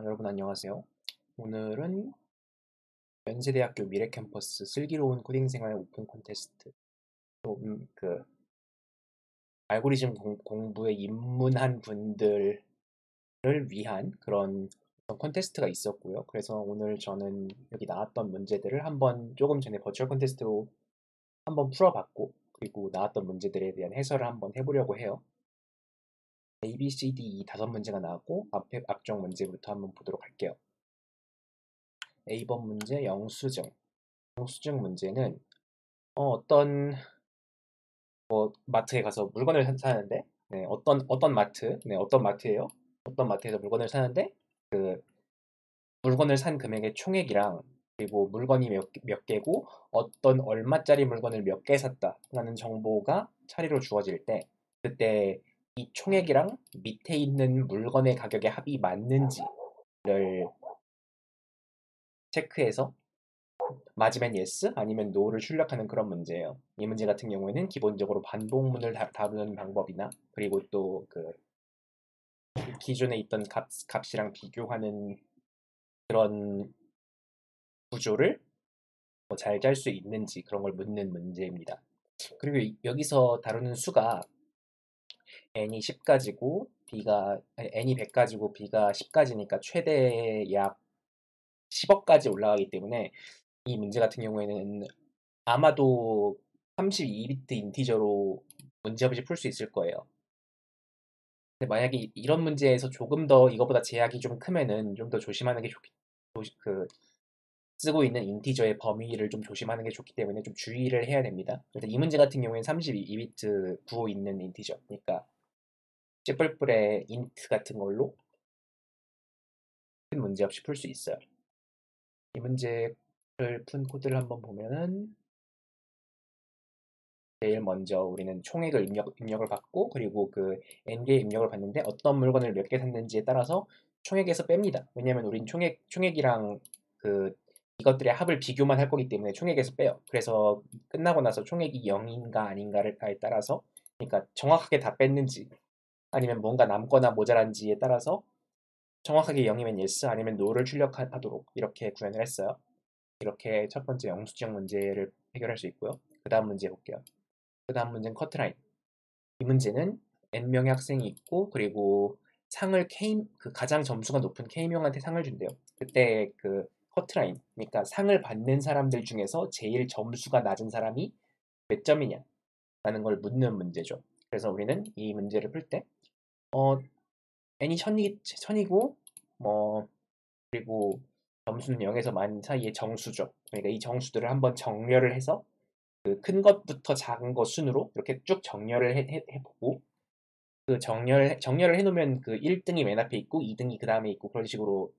여러분 안녕하세요. 오늘은 연세대학교 미래캠퍼스 슬기로운 코딩생활 오픈 콘테스트 알고리즘 공부에 입문한 분들을 위한 그런 어떤 콘테스트가 있었고요. 그래서 오늘 저는 여기 나왔던 문제들을 한번 조금 전에 버추얼 콘테스트로 한번 풀어봤고, 그리고 나왔던 문제들에 대한 해설을 한번 해보려고 해요. A, B, C, D 이 5문제가 나왔고 앞에 앞쪽 문제부터 한번 보도록 할게요. A번 문제 영수증. 영수증 문제는 어떤 마트에 가서 물건을 사는데, 네, 어떤 마트, 네, 어떤 마트예요? 어떤 마트에서 물건을 사는데 물건을 산 금액의 총액이랑, 그리고 물건이 몇 개고 어떤 얼마짜리 물건을 몇 개 샀다라는 정보가 차례로 주어질 때, 그때 이 총액이랑 밑에 있는 물건의 가격의 합이 맞는지를 체크해서 맞으면 yes, 아니면 no를 출력하는 그런 문제예요. 이 문제 같은 경우에는 기본적으로 반복문을 다루는 방법이나, 그리고 또 기존에 있던 값이랑 비교하는 그런 구조를 잘 짤 수 있는지 그런 걸 묻는 문제입니다. 그리고 여기서 다루는 수가 n이 10가지고 n이 100가지고 b가 10가지니까 최대 약 10억까지 올라가기 때문에 이 문제 같은 경우에는 아마도 32비트 인티저로 문제없이 풀 수 있을 거예요. 근데 만약에 이런 문제에서 조금 더 이거보다 제약이 좀 크면은 좀 더 조심하는 게 쓰고 있는 인티저의 범위를 좀 조심하는 게 좋기 때문에 좀 주의를 해야 됩니다. 일단 이 문제 같은 경우에는 32비트 구호 있는 인티저, 그러니까 찌뿔뿔의 인트 같은 걸로 큰 문제 없이 풀 수 있어요. 이 문제를 푼 코드를 한번 보면은 제일 먼저 우리는 총액을 입력을 받고, 그리고 그 n개의 입력을 받는데 어떤 물건을 몇 개 샀는지에 따라서 총액에서 뺍니다. 왜냐면 우린 총액이랑 이것들의 합을 비교만 할 거기 때문에 총액에서 빼요. 그래서 끝나고 나서 총액이 0인가 아닌가에 따라서, 그러니까 정확하게 다 뺐는지 아니면 뭔가 남거나 모자란지에 따라서 정확하게 0이면 yes, 아니면 no를 출력하도록 이렇게 구현을 했어요. 이렇게 첫 번째 영수증 문제를 해결할 수 있고요. 그 다음 문제 볼게요. 그 다음 문제는 커트라인. 이 문제는 N명의 학생이 있고, 그리고 가장 점수가 높은 K명한테 상을 준대요. 그때 커트라인, 그러니까 상을 받는 사람들 중에서 제일 점수가 낮은 사람이 몇 점이냐 라는 걸 묻는 문제죠. 그래서 우리는 이 문제를 풀 때 N이 1000이고 그리고 점수는 0에서 만 사이의 정수죠. 그러니까 이 정수들을 한번 정렬을 해서 큰 것부터 작은 것 순으로 이렇게 쭉 정렬을 해보고, 정렬을 해놓으면 1등이 맨 앞에 있고 2등이 그 다음에 있고 그런 식으로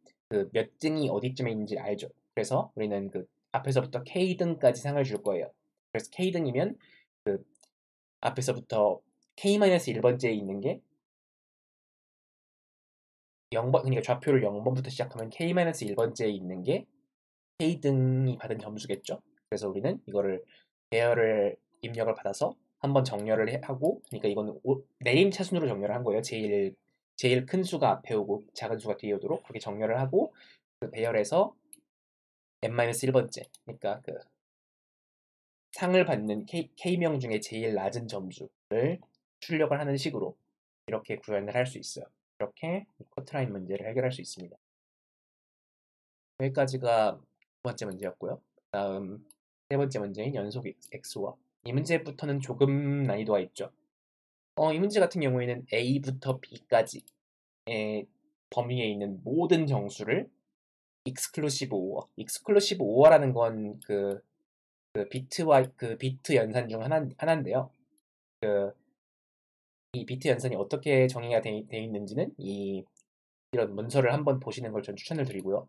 몇 등이 어디쯤에 있는지 알죠. 그래서 우리는 앞에서부터 K등까지 상을 줄 거예요. 그래서 K등이면 그 앞에서부터 K-1번째에 있는 게 0번, 그러니까 좌표를 0번부터 시작하면 K-1번째에 있는 게 K등이 받은 점수겠죠. 그래서 우리는 이거를 배열을 입력을 받아서 한번 정렬을 하고, 그러니까 이거는 네임 차순으로 정렬을 한 거예요. 제일 큰 수가 앞에 오고 작은 수가 뒤에 오도록 그렇게 정렬을 하고, 그 배열에서 n-1번째, 그러니까 상을 받는 K명 중에 제일 낮은 점수를 출력을 하는 식으로 이렇게 구현을 할 수 있어요. 이렇게 커트라인 문제를 해결할 수 있습니다. 여기까지가 두 번째 문제였고요. 다음 세 번째 문제인 연속 XOR. 이 문제부터는 조금 난이도가 있죠. 이 문제 같은 경우에는 A부터 B까지의 범위에 있는 모든 정수를 익스클루시브 오어. 익스클루시브 오어라는 건 비트 연산 중 하나인데요. 이 비트 연산이 어떻게 정의가 돼 있는지는 이런 문서를 한번 보시는 걸 전 추천을 드리고요.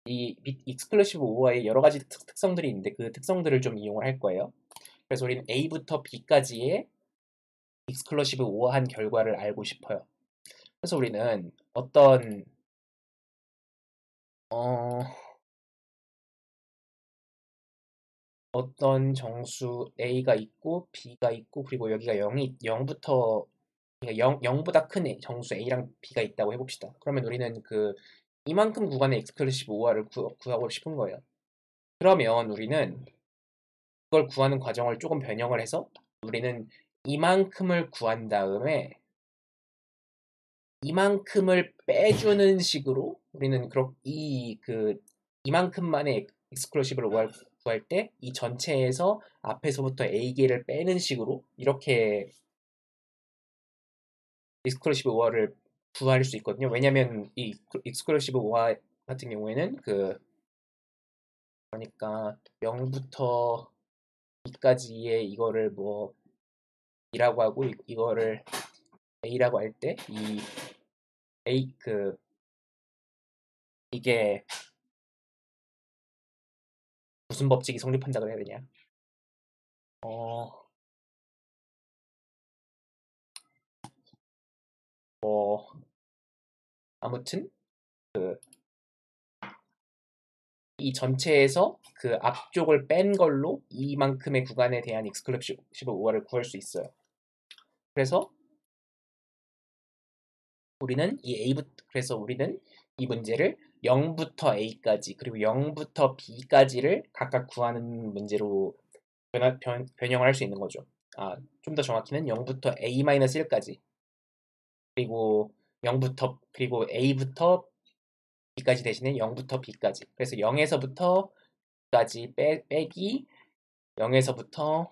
이 익스클루시브 오어의 여러 가지 특성들이 있는데 그 특성들을 좀 이용을 할 거예요. 그래서 우리는 A부터 B까지의 익스클루시브 오어한 결과를 알고 싶어요. 그래서 우리는 어, 어떤 정수 A가 있고 B가 있고, 그리고 여기가 0부터 그러니까 0보다 큰 정수 A랑 B가 있다고 해봅시다. 그러면 우리는 이만큼 구간의 익스클루시브 OR을 구하고 싶은 거예요. 그러면 우리는 그걸 구하는 과정을 조금 변형을 해서 우리는 이만큼을 구한 다음에 이만큼을 빼주는 식으로 우리는 이만큼만의 익스클루시브를 구할 때 이 전체에서 앞에서부터 A개를 빼는 식으로 이렇게 익스클루시브 OR을 구할 수 있거든요. 왜냐면 이 익스클루시브 OR 같은 경우에는 그러니까 0부터 2까지의 이거를 뭐 B라고 하고 이거를 A라고 할 때 이 A 이게 무슨 법칙이 성립한다고 해야 되냐? 어, 뭐 아무튼 이 전체에서 그 앞쪽을 뺀 걸로 이만큼의 구간에 대한 익스클루시브 OR을 구할 수 있어요. 그래서 그래서 우리는 이 문제를 0부터 A까지 그리고 0부터 B까지를 각각 구하는 문제로 변형을 할 수 있는 거죠. 좀 더 정확히는 0부터 A-1까지 그리고 그리고 A부터 B까지 대신에 0부터 B까지. 그래서 0에서부터 B까지 빼기 0에서부터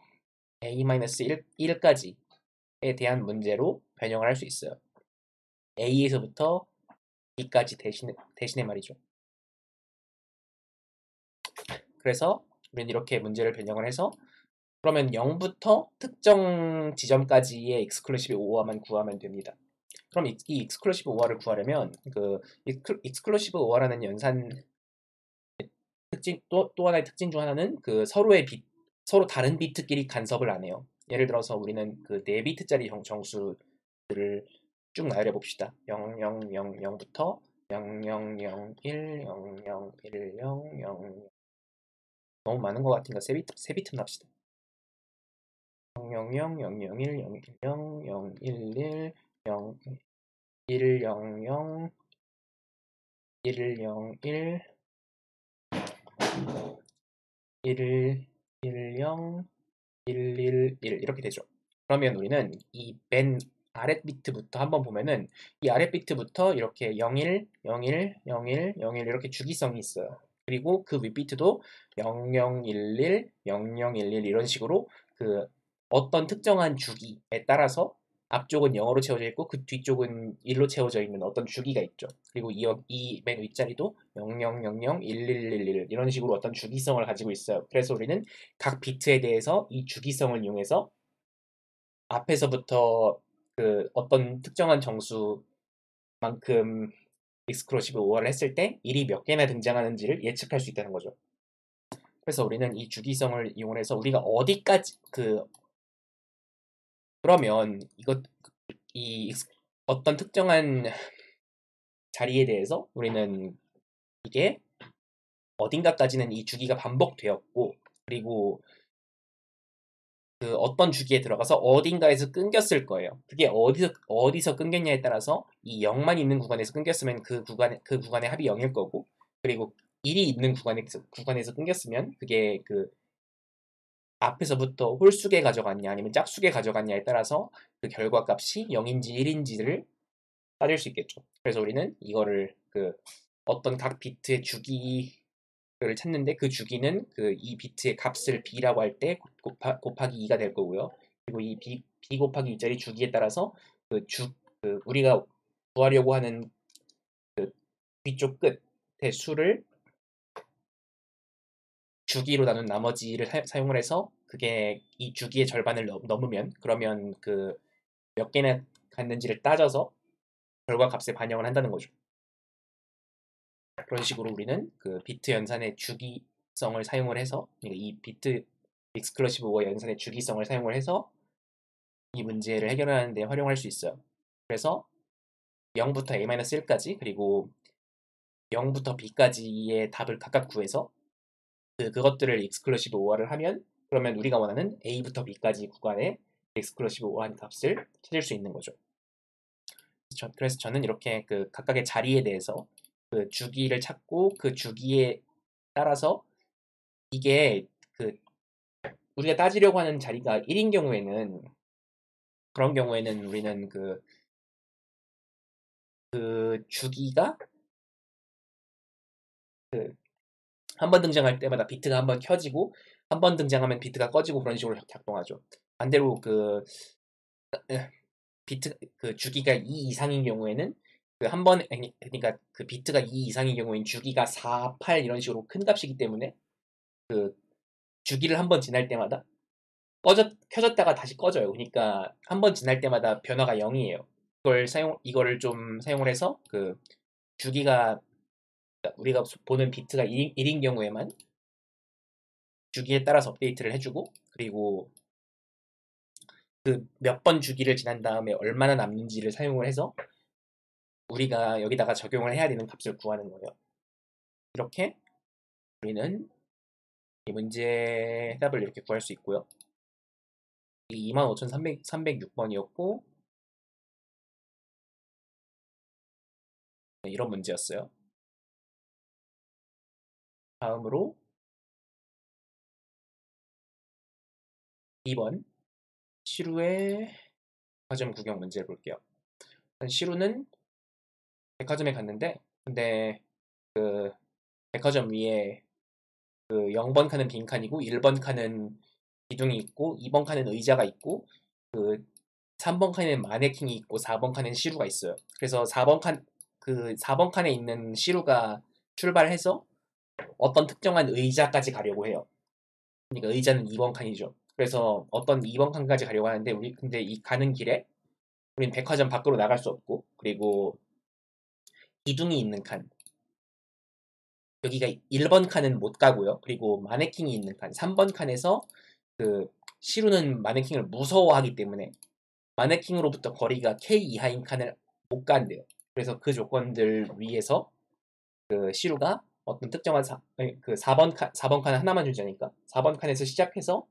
A-1까지에 대한 문제로 변형을 할 수 있어요. A에서부터 B까지 대신에 말이죠. 그래서 우리는 이렇게 문제를 변형을 해서 그러면 0부터 특정 지점까지의 익스클루시브 OR만 구하면 됩니다. 그럼 이 익스클루시브 OR을 구하려면 익스클루시브 OR라는 연산 특징 또 하나의 특징 중 하나는 서로 다른 비트끼리 간섭을 안 해요. 예를 들어서 우리는 그 4비트짜리 정수들을 쭉 나열해 봅시다. 0000부터 0001, 0010, 00 너무 많은 것 같으니까 3비트만 합시다. 000, 001, 010, 011, 0 100, 101, 110, 111 이렇게 되죠. 그러면 우리는 이 맨 아랫 비트부터 한번 보면은 이 아랫 비트부터 이렇게 01, 01, 01, 01 이렇게 주기성이 있어요. 그리고 그 윗비트도 0011, 0011 이런 식으로 그 어떤 특정한 주기에 따라서 앞쪽은 0으로 채워져 있고 그 뒤쪽은 1로 채워져 있는 어떤 주기가 있죠. 그리고 이 맨 윗자리도 0000, 1111 이런 식으로 어떤 주기성을 가지고 있어요. 그래서 우리는 각 비트에 대해서 이 주기성을 이용해서 앞에서부터 그 어떤 특정한 정수만큼 익스클루시브 OR을 했을 때 1이 몇 개나 등장하는지를 예측할 수 있다는 거죠. 그래서 우리는 이 주기성을 이용해서 우리가 어디까지 그러면 어떤 특정한 자리에 대해서 우리는 이게 어딘가까지는 이 주기가 반복되었고 그리고 그 어떤 주기에 들어가서 어딘가에서 끊겼을 거예요. 그게 어디서 끊겼냐에 따라서 이 0만 있는 구간에서 끊겼으면 그 구간의 합이 0일 거고 그리고 1이 있는 구간에서 끊겼으면 그게 그 앞에서부터 홀수게 가져갔냐 아니면 짝수게 가져갔냐에 따라서 그 결과값이 0인지 1인지를 따질 수 있겠죠. 그래서 우리는 이거를 어떤 각 비트의 주기를 찾는데 그 주기는 이 비트의 값을 b라고 할 때 곱하기 2가 될 거고요. 그리고 이 b 곱하기 2짜리 주기에 따라서 우리가 구하려고 하는 뒤쪽 끝의 수를 주기로 나눈 나머지를 사용을 해서 그게 이 주기의 절반을 넘으면 그러면 몇 개나 갔는지를 따져서 결과값에 반영을 한다는 거죠. 그런 식으로 우리는 그 비트 연산의 주기성을 사용을 해서 이 비트 익스클루시브 OR 연산의 주기성을 사용을 해서 이 문제를 해결하는 데 활용할 수 있어요. 그래서 0부터 A-1까지 그리고 0부터 B까지의 답을 각각 구해서 그것들을 익스클루시브 OR을 하면 그러면 우리가 원하는 A부터 B까지 구간의 익스클루시브 OR 값을 찾을 수 있는 거죠. 그래서 저는 이렇게 각각의 자리에 대해서 그 주기를 찾고 그 주기에 따라서 이게 그 우리가 따지려고 하는 자리가 1인 경우에는 그런 경우에는 우리는 그 주기가 그 한 번 등장할 때마다 비트가 한 번 켜지고 한 번 등장하면 비트가 꺼지고 그런 식으로 작동하죠. 반대로 비트 그 주기가 2 이상인 경우에는 그 한 번 그러니까 그 비트가 2 이상인 경우엔 주기가 4, 8 이런 식으로 큰 값이기 때문에 그 주기를 한 번 지날 때마다 켜졌다가 다시 꺼져요. 그러니까 한 번 지날 때마다 변화가 0이에요. 이거를 좀 사용을 해서 그 주기가 우리가 보는 비트가 1인 경우에만 주기에 따라서 업데이트를 해주고 그리고 그 몇 번 주기를 지난 다음에 얼마나 남는지를 사용을 해서 우리가 여기다가 적용을 해야 되는 값을 구하는 거예요. 이렇게 우리는 이 문제 해답을 이렇게 구할 수 있고요. 이 25,306번이었고 네, 이런 문제였어요. 다음으로 2번 시루의 백화점 구경 문제를 볼게요. 시루는 백화점에 갔는데 근데 그 백화점 위에 그 0번 칸은 빈칸이고 1번 칸은 기둥이 있고 2번 칸은 의자가 있고 그 3번 칸에는 마네킹이 있고 4번 칸에는 시루가 있어요. 그래서 4번 칸에 있는 시루가 출발해서 어떤 특정한 의자까지 가려고 해요. 그러니까 의자는 2번 칸이죠. 그래서 어떤 2번 칸까지 가려고 하는데 우리 근데 이 가는 길에 우린 백화점 밖으로 나갈 수 없고 그리고 기둥이 있는 칸 여기가 1번 칸은 못 가고요. 그리고 마네킹이 있는 칸 3번 칸에서 그 시루는 마네킹을 무서워하기 때문에 마네킹으로부터 거리가 K 이하인 칸을 못 간대요. 그래서 그 조건들 위에서 그 시루가 어떤 특정한 그 4번 칸 하나만 주자니까 4번 칸에서 시작해서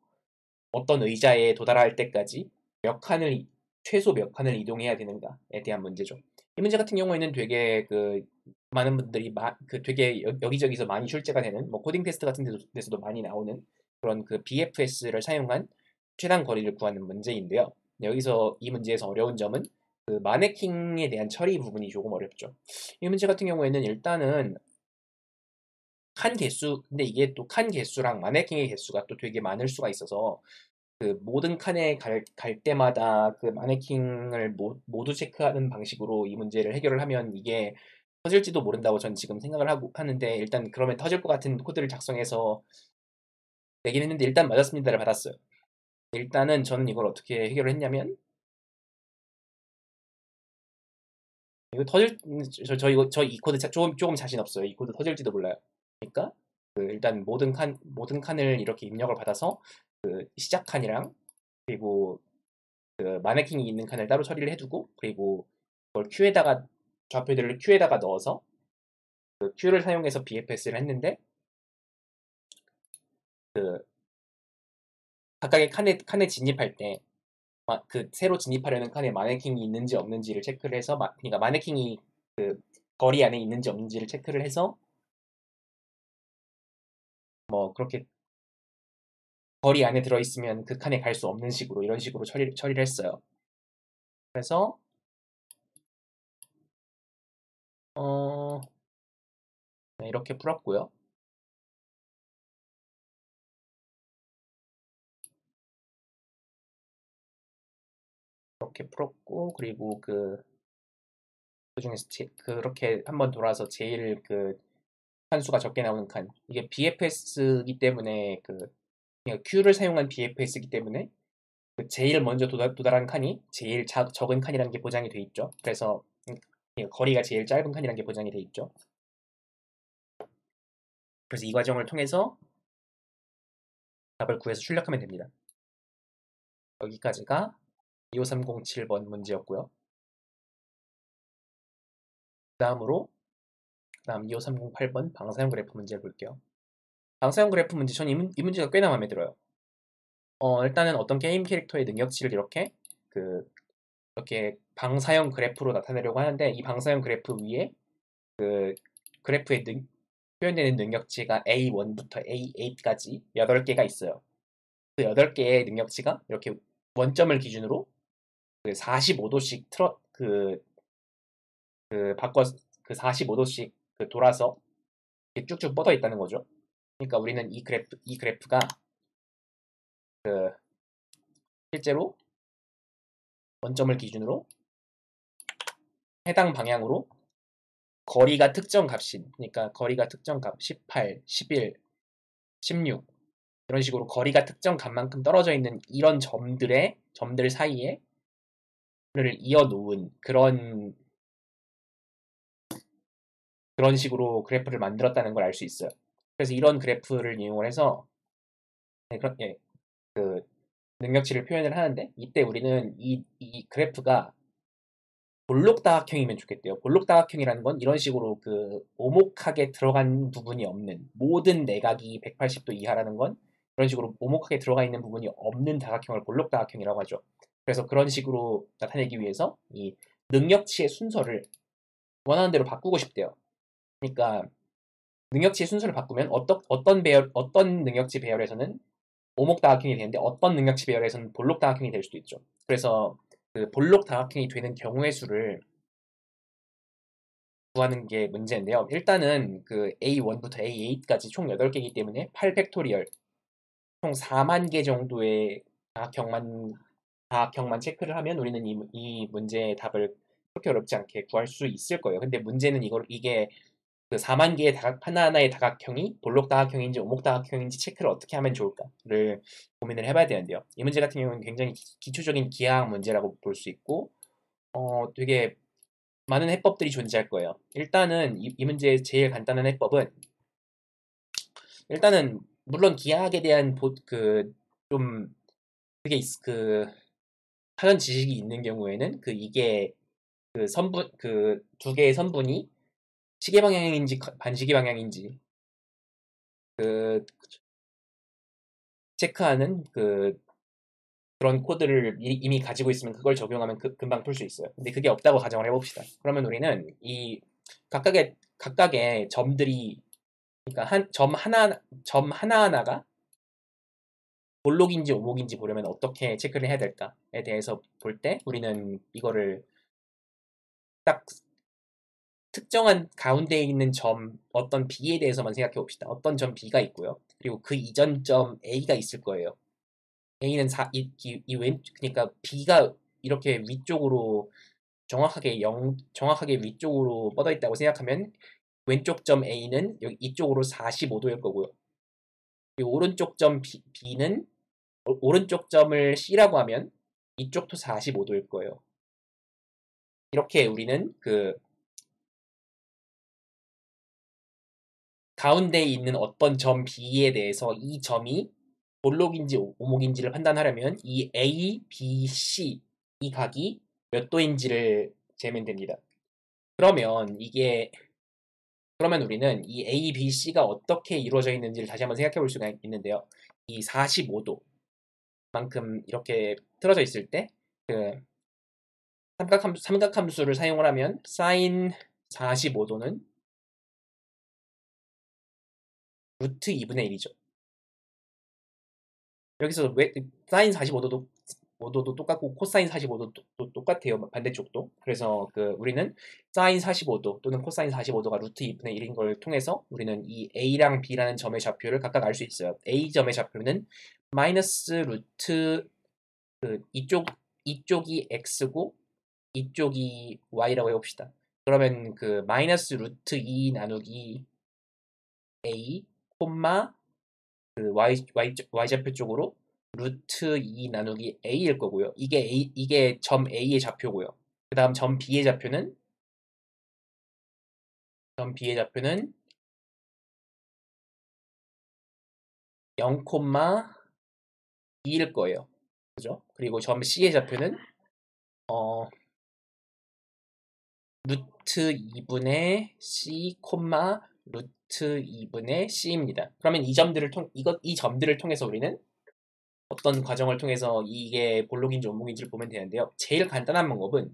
어떤 의자에 도달할 때까지 몇 칸을 최소 몇 칸을 이동해야 되는가에 대한 문제죠. 이 문제 같은 경우에는 되게 그 많은 분들이 그 되게 여기저기서 많이 출제가 되는 뭐 코딩 테스트 같은 데서도 많이 나오는 그런 그 BFS를 사용한 최단 거리를 구하는 문제인데요. 여기서 이 문제에서 어려운 점은 그 마네킹에 대한 처리 부분이 조금 어렵죠. 이 문제 같은 경우에는 일단은 칸 개수 근데 이게 또 칸 개수랑 마네킹의 개수가 또 되게 많을 수가 있어서 그 모든 칸에 갈 때마다 그 마네킹을 모두 체크하는 방식으로 이 문제를 해결을 하면 이게 터질지도 모른다고 전 지금 생각을 하는데 일단 그러면 터질 것 같은 코드를 작성해서 내긴 했는데 일단 맞았습니다를 받았어요. 일단은 저는 이걸 어떻게 해결을 했냐면 이거 저 이 코드 조금 자신 없어요. 이 코드 터질지도 몰라요. 그러니까 그 일단 모든 칸을 이렇게 입력을 받아서 그 시작 칸이랑 그리고 그 마네킹이 있는 칸을 따로 처리를 해두고 그리고 그걸 큐에다가 좌표들을 큐에다가 넣어서 그 큐를 사용해서 BFS를 했는데 그 각각의 칸에 진입할 때 그 새로 진입하려는 칸에 마네킹이 있는지 없는지를 체크를 해서 그러니까 마네킹이 그 거리 안에 있는지 없는지를 체크를 해서 뭐 그렇게 거리 안에 들어있으면 그 칸에 갈 수 없는 식으로 이런 식으로 처리를 했어요. 그래서 어 네, 이렇게 풀었고요. 이렇게 풀었고 그리고 그중에서 그렇게 한번 돌아서 제일 그 칸수가 적게 나오는 칸 이게 BFS이기 때문에 그냥 Q를 사용한 BFS이기 때문에 그 제일 먼저 도달한 칸이 제일 적은 칸이라는 게 보장이 돼 있죠. 그래서 거리가 제일 짧은 칸이라는 게 보장이 돼 있죠. 그래서 이 과정을 통해서 답을 구해서 출력하면 됩니다. 여기까지가 25307번 문제였고요. 다음 25308번 방사형 그래프 문제를 볼게요. 방사형 그래프 문제, 저는 이 문제가 꽤나 마음에 들어요. 일단은 어떤 게임 캐릭터의 능력치를 이렇게 방사형 그래프로 나타내려고 하는데 이 방사형 그래프 위에 그 그래프에 표현되는 능력치가 A1부터 A8까지 8개가 있어요. 그 8개의 능력치가 이렇게 원점을 기준으로 그 45도씩 바꿔 그 45도씩 돌아서 이렇게 쭉쭉 뻗어 있다는 거죠. 그러니까 우리는 이 그래프가 실제로 원점을 기준으로 해당 방향으로 거리가 특정 값인, 그러니까 거리가 특정 값 18, 11, 16 이런 식으로 거리가 특정 값만큼 떨어져 있는 이런 점들 사이에 를 이어 놓은 그런 식으로 그래프를 만들었다는 걸 알 수 있어요. 그래서 이런 그래프를 이용을 해서 예, 그 능력치를 표현을 하는데, 이때 우리는 이 그래프가 볼록다각형이면 좋겠대요. 볼록다각형이라는 건 이런 식으로 오목하게 들어간 부분이 없는, 모든 내각이 180도 이하라는 건 이런 식으로 오목하게 들어가 있는 부분이 없는 다각형을 볼록다각형이라고 하죠. 그래서 그런 식으로 나타내기 위해서 이 능력치의 순서를 원하는 대로 바꾸고 싶대요. 그러니까 능력치의 순서를 바꾸면 어떤 능력치 배열에서는 오목다각형이 되는데 어떤 능력치 배열에서는 볼록다각형이 될 수도 있죠. 그래서 그 볼록다각형이 되는 경우의 수를 구하는 게 문제인데요. 일단은 그 A1부터 A8까지 총 8개이기 때문에 8팩토리얼 총 4만 개 정도의 다각형만 체크를 하면 우리는 이 문제의 답을 그렇게 어렵지 않게 구할 수 있을 거예요. 근데 문제는 이게 그 4만 개의 하나하나의 다각형이 볼록다각형인지 오목다각형인지 체크를 어떻게 하면 좋을까를 고민을 해봐야 되는데요. 이 문제 같은 경우는 굉장히 기초적인 기하학 문제라고 볼 수 있고 되게 많은 해법들이 존재할 거예요. 일단은 이 문제의 제일 간단한 해법은, 일단은 물론 기하학에 대한 좀 그게 사전 지식이 있는 경우에는 이게 두 개의 선분이 시계 방향인지 반시계 방향인지 그 체크하는 그런 코드를 이미 가지고 있으면 그걸 적용하면 금방 풀 수 있어요. 근데 그게 없다고 가정을 해봅시다. 그러면 우리는 이 각각의 점들이, 그러니까 점 하나하나가 볼록인지 오목인지 보려면 어떻게 체크를 해야 될까에 대해서 볼 때 우리는 이거를 딱 특정한 가운데에 있는 어떤 B에 대해서만 생각해 봅시다. 어떤 점 B가 있고요. 그리고 그 이전 점 A가 있을 거예요. A는 그러니까 B가 이렇게 위쪽으로 정확하게 위쪽으로 뻗어 있다고 생각하면 왼쪽 점 A는 이쪽으로 45도일 거고요. 그리고 오른쪽 점 B는 오른쪽 점을 C라고 하면 이쪽도 45도일 거예요. 이렇게 우리는 가운데에 있는 어떤 점 B에 대해서 이 점이 볼록인지 오목인지를 판단하려면 이 A, B, C 이 각이 몇 도인지를 재면 됩니다. 그러면 우리는 이 A, B, C가 어떻게 이루어져 있는지를 다시 한번 생각해 볼 수가 있는데요. 이 45도만큼 이렇게 틀어져 있을 때 삼각함수를 사용을 하면 sin 45도는 루트 2분의 1이죠. 여기서 왜 sin 45도도 똑같고 코사인 45도도 똑같아요. 반대쪽도. 그래서 우리는 sin 45도 또는 코사인 45도가 루트 2분의 1인 걸 통해서 우리는 이 A랑 B라는 점의 좌표를 각각 알 수 있어요. A 점의 좌표는 마이너스 루트 이쪽이 X고 이쪽이 Y라고 해봅시다. 그러면 마이너스 루트 2 나누기 A 콤마 Y좌표 쪽으로 루트 2 나누기 A일 거고요. 이게 점 A의 좌표고요. 그 다음 점 B의 좌표는 0,2일 거예요. 그죠? 그리고 점 C의 좌표는 루트 2분의 C, 루트 2분의 C입니다. 그러면 이 점들을 통해서 우리는 어떤 과정을 통해서 이게 볼록인지 원목인지를 보면 되는데요. 제일 간단한 방법은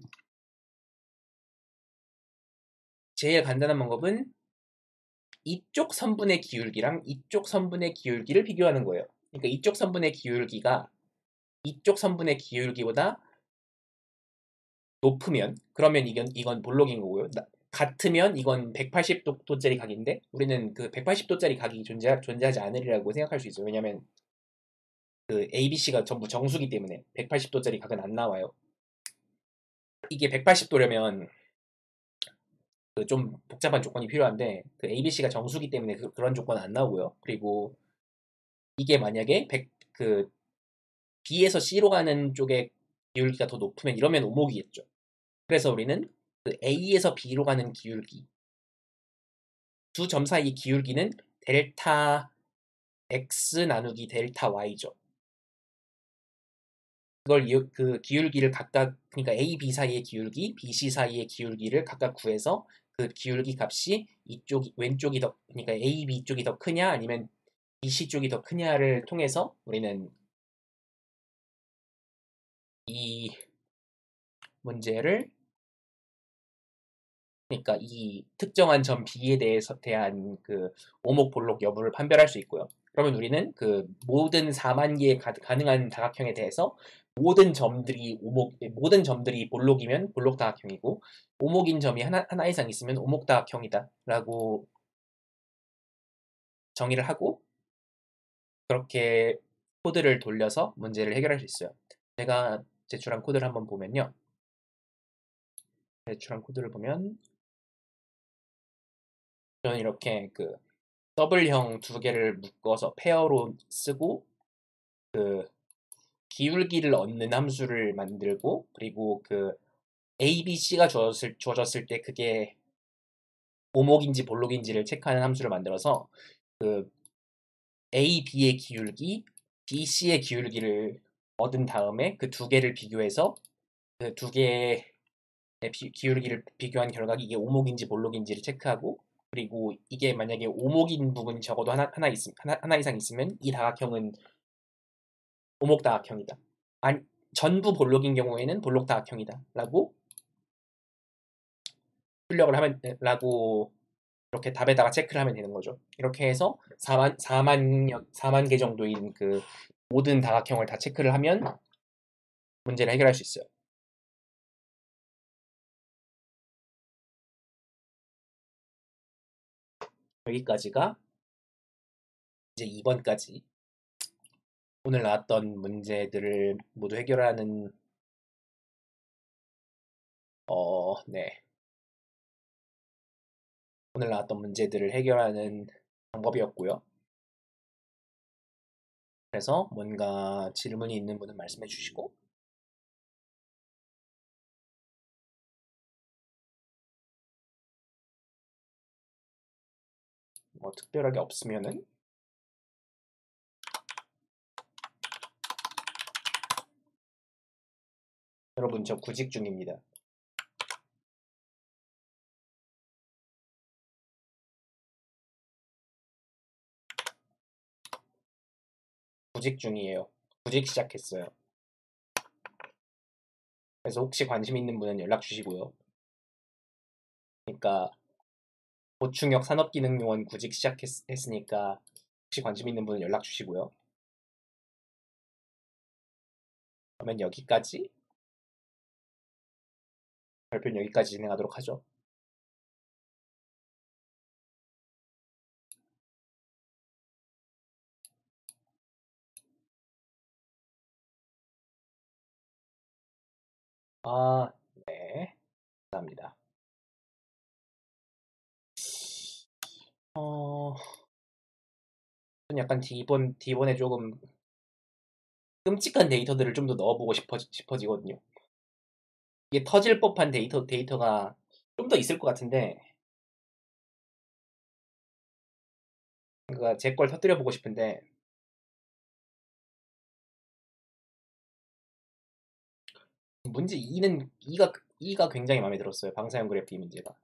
이쪽 선분의 기울기랑 이쪽 선분의 기울기를 비교하는 거예요. 그러니까 이쪽 선분의 기울기가 이쪽 선분의 기울기보다 높으면 그러면 이건 볼록인 거고요. 같으면 이건 180도짜리 각인데 우리는 그 180도짜리 각이 존재하지 않으리라고 생각할 수 있어요. 왜냐하면 그 ABC가 전부 정수기 때문에 180도짜리 각은 안 나와요. 이게 180도려면 그 좀 복잡한 조건이 필요한데 그 ABC가 정수기 때문에 그런 조건은 안 나오고요. 그리고 이게 만약에 그 B에서 C로 가는 쪽의 기울기가 더 높으면 이러면 오목이겠죠. 그래서 우리는 그 A에서 B로 가는 기울기 두 점 사이의 기울기는 델타 X 나누기 델타 Y죠. 그 기울기를 각각 그러니까 A, B 사이의 기울기, B, C 사이의 기울기를 각각 구해서 그 기울기 값이 왼쪽이 더 그러니까 A, B 쪽이 더 크냐 아니면 B, C 쪽이 더 크냐를 통해서 우리는 이 문제를 그러니까 이 특정한 점 B에 대한 그 오목볼록 여부를 판별할 수 있고요. 그러면 우리는 그 모든 4만 개의 가능한 다각형에 대해서 모든 점들이 볼록이면 볼록 다각형이고 오목인 점이 하나 이상 있으면 오목 다각형이다라고 정의를 하고 그렇게 코드를 돌려서 문제를 해결할 수 있어요. 제가 제출한 코드를 한번 보면요. 제출한 코드를 보면 저는 이렇게 그 더블형 두 개를 묶어서 페어로 쓰고 그 기울기를 얻는 함수를 만들고 그리고 그 A, B, C가 주어졌을 때 그게 오목인지 볼록인지를 체크하는 함수를 만들어서 그 A, B의 기울기, B, C의 기울기를 얻은 다음에 그 두 개를 비교해서 그 두 개의 기울기를 비교한 결과 이게 오목인지 볼록인지를 체크하고 그리고 이게 만약에 오목인 부분이 적어도 하나 이상 있으면 이 다각형은 오목다각형이다. 아니, 전부 볼록인 경우에는 볼록다각형이다. 라고 출력을 하면, 라고 이렇게 답에다가 체크를 하면 되는 거죠. 이렇게 해서 4만 개 정도인 그 모든 다각형을 다 체크를 하면 문제를 해결할 수 있어요. 여기까지가 이제 2번까지 오늘 나왔던 문제들을 모두 해결하는 네. 오늘 나왔던 문제들을 해결하는 방법이었고요. 그래서 뭔가 질문이 있는 분은 말씀해 주시고 뭐 특별하게 없으면은 여러분 저 구직 중입니다. 구직 중이에요. 구직 시작했어요. 그래서 혹시 관심 있는 분은 연락 주시고요. 그러니까 보충역 산업기능요원 구직 시작했으니까 혹시 관심 있는 분은 연락 주시고요. 그러면 여기까지 발표는 여기까지 진행하도록 하죠. 아, 네. 감사합니다. 어, 약간 D본에 조금 끔찍한 데이터들을 좀 더 넣어보고 싶어지거든요. 이게 터질 법한 데이터가 좀 더 있을 것 같은데, 그러니까 제 걸 터뜨려 보고 싶은데, 문제 2가 굉장히 마음에 들었어요. 방사형 그래프 이 문제가.